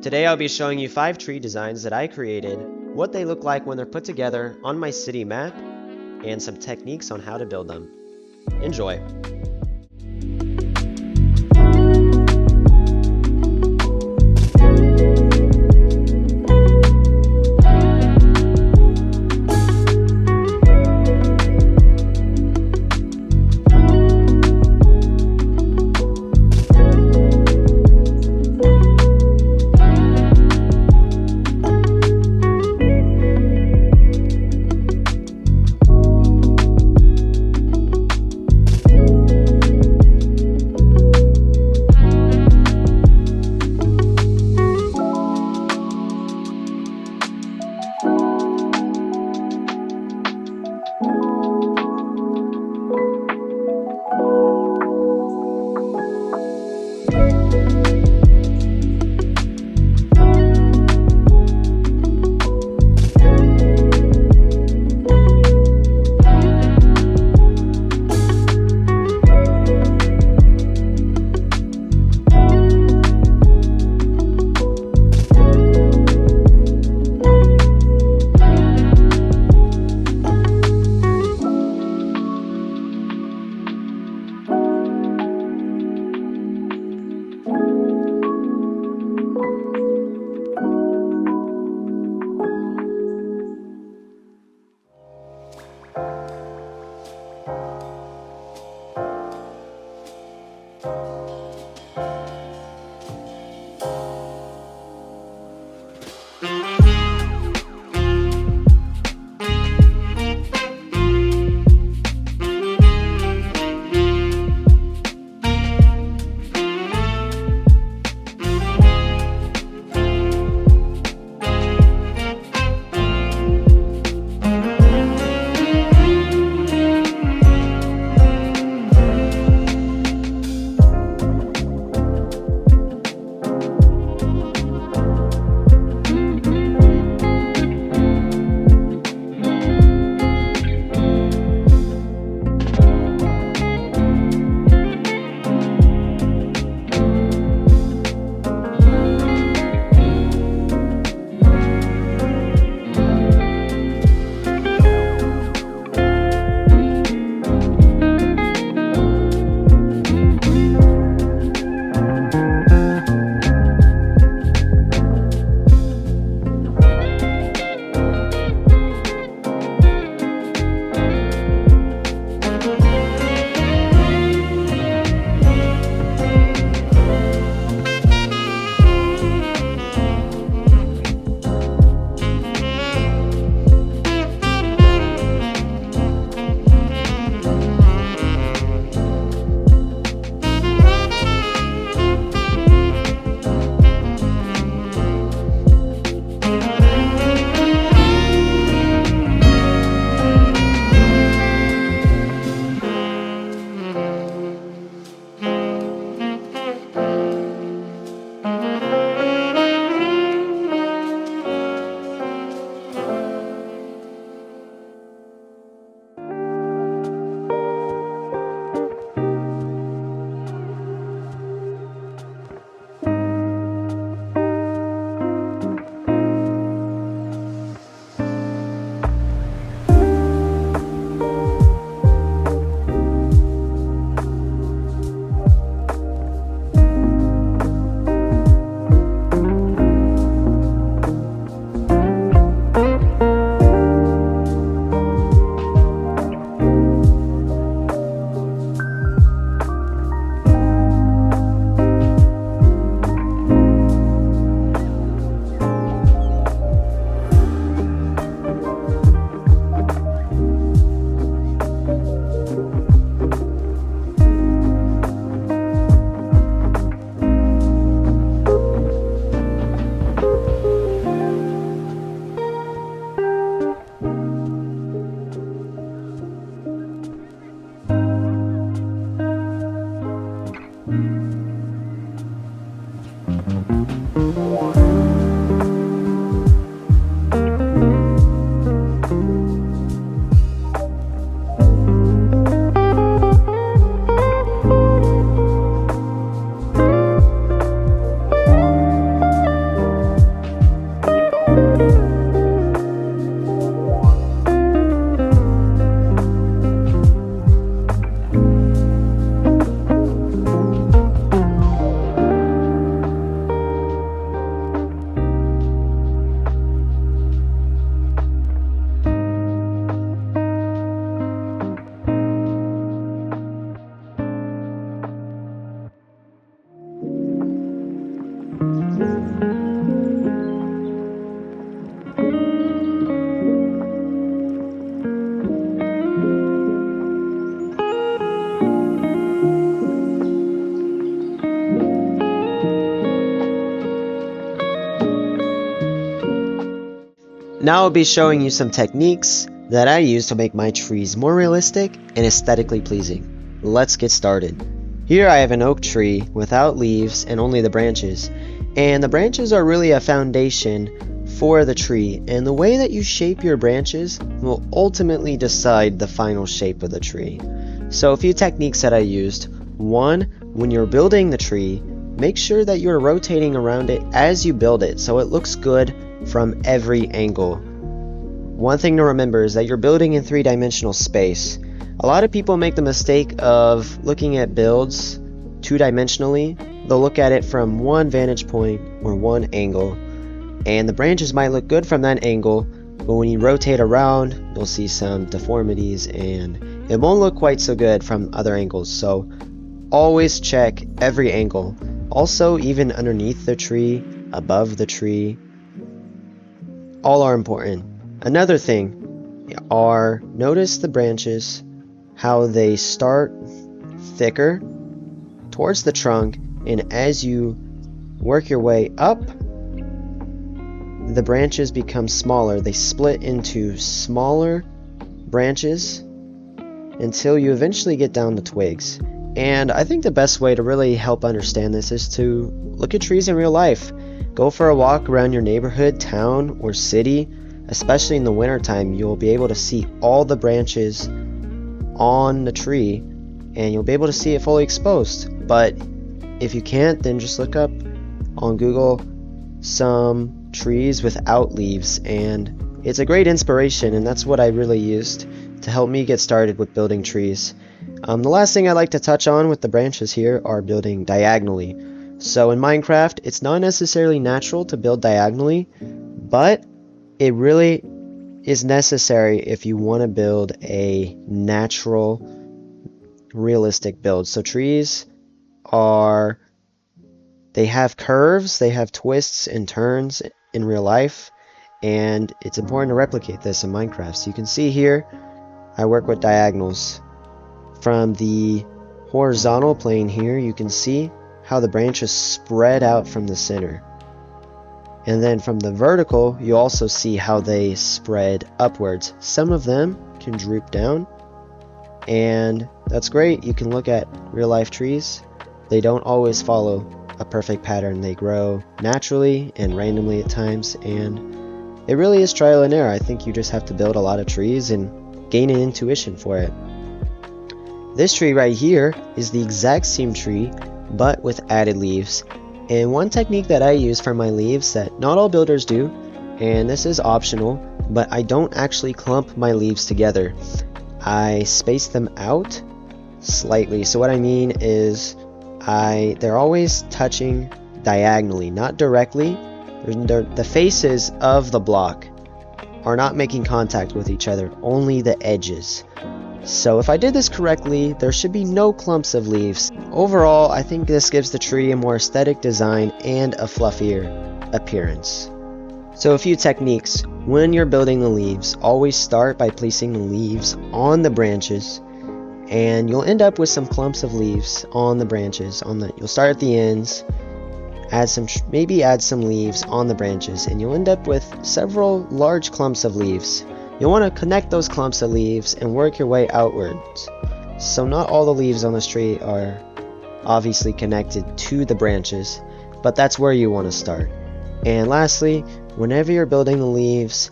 Today I'll be showing you 5 tree designs that I created, what they look like when they're put together on my city map, and some techniques on how to build them. Enjoy! Now I'll be showing you some techniques that I use to make my trees more realistic and aesthetically pleasing. Let's get started. Here I have an oak tree without leaves and only the branches. And the branches are really a foundation for the tree, and the way that you shape your branches will ultimately decide the final shape of the tree. So a few techniques that I used. One, when you're building the tree, make sure that you're rotating around it as you build it so it looks good from every angle. One thing to remember is that you're building in three-dimensional space. A lot of people make the mistake of looking at builds two-dimensionally. They'll look at it from one vantage point or one angle, and the branches might look good from that angle, but when you rotate around, you'll see some deformities and it won't look quite so good from other angles. So always check every angle. Also, even underneath the tree, above the tree, all are important. Another thing are, notice the branches, how they start thicker towards the trunk, and as you work your way up, the branches become smaller. They split into smaller branches until you eventually get down to twigs. And I think the best way to really help understand this is to look at trees in real life. Go for a walk around your neighborhood, town, or city. Especially in the wintertime, you'll be able to see all the branches on the tree and you'll be able to see it fully exposed. But if you can't, then just look up on Google some trees without leaves, and it's a great inspiration, and that's what I really used to help me get started with building trees. The last thing I'd like to touch on with the branches here are building diagonally. So in Minecraft, it's not necessarily natural to build diagonally, but it really is necessary if you want to build a natural, realistic build. So trees they have curves, they have twists and turns in real life, and it's important to replicate this in Minecraft. So you can see here, I work with diagonals. From the horizontal plane here, you can see how the branches spread out from the center. And then from the vertical, you also see how they spread upwards. Some of them can droop down, and that's great. You can look at real life trees. They don't always follow a perfect pattern. They grow naturally and randomly at times, and it really is trial and error. I think you just have to build a lot of trees and gain an intuition for it. This tree right here is the exact same tree, but with added leaves. And one technique that I use for my leaves that not all builders do, and this is optional, but I don't actually clump my leaves together. I space them out slightly. So what I mean is they're always touching diagonally, not directly. The faces of the block are not making contact with each other, only the edges. So if I did this correctly, there should be no clumps of leaves. Overall, I think this gives the tree a more aesthetic design and a fluffier appearance. So a few techniques. When you're building the leaves, always start by placing the leaves on the branches, and you'll end up with some clumps of leaves on the branches. You'll start at the ends, maybe add some leaves on the branches, and you'll end up with several large clumps of leaves. You'll want to connect those clumps of leaves and work your way outwards. So not all the leaves on this tree are obviously connected to the branches, but that's where you want to start. And lastly, whenever you're building the leaves,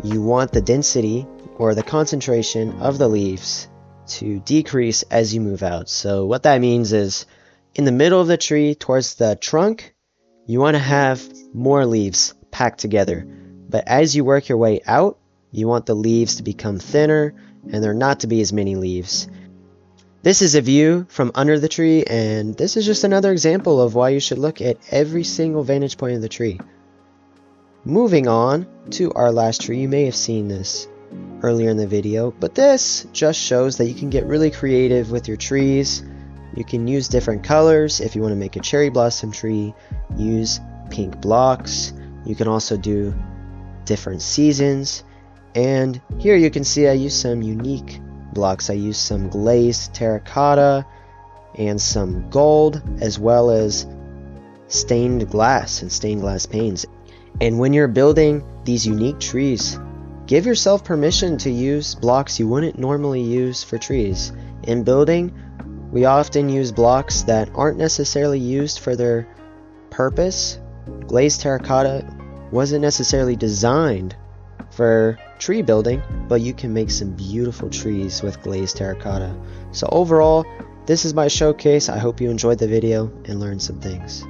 you want the density or the concentration of the leaves to decrease as you move out. So what that means is in the middle of the tree towards the trunk, you want to have more leaves packed together. But as you work your way out, you want the leaves to become thinner and there not to be as many leaves. This is a view from under the tree, and this is just another example of why you should look at every single vantage point of the tree. Moving on to our last tree, you may have seen this earlier in the video, but this just shows that you can get really creative with your trees. You can use different colors. If you want to make a cherry blossom tree, use pink blocks. You can also do different seasons. And here you can see I use some unique blocks. I use some glazed terracotta and some gold, as well as stained glass and stained glass panes. And when you're building these unique trees, give yourself permission to use blocks you wouldn't normally use for trees. In building, we often use blocks that aren't necessarily used for their purpose. Glazed terracotta wasn't necessarily designed for tree building, but you can make some beautiful trees with glazed terracotta. So overall, this is my showcase. I hope you enjoyed the video and learned some things.